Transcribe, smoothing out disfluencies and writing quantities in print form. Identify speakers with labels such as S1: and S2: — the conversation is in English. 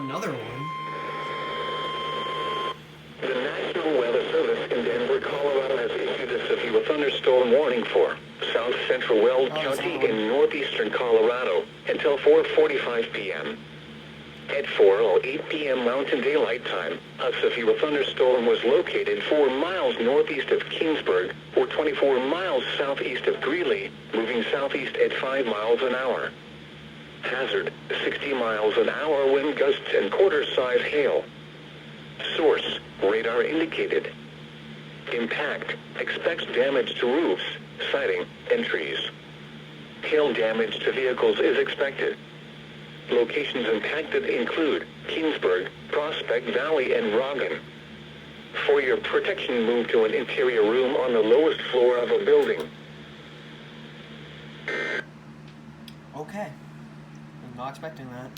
S1: another one.
S2: The National Weather Service in Denver, Colorado has issued a severe thunderstorm warning for south central Weld County in northeastern Colorado until 4:45 p.m. At 4:08 p.m. Mountain Daylight Time, a severe thunderstorm was located 4 miles northeast of Kingsburg, or 24 miles southeast of Greeley, moving southeast at 5 miles an hour. Hazard, 60 miles an hour wind gusts and quarter-size hail. Source, radar indicated. Impact, expects damage to roofs, siding, and trees. Hail damage to vehicles is expected. Locations impacted include Kingsburg, Prospect Valley, and Roggen. For your protection, move to an interior room on the lowest floor of a building.
S1: Okay. I'm not expecting that.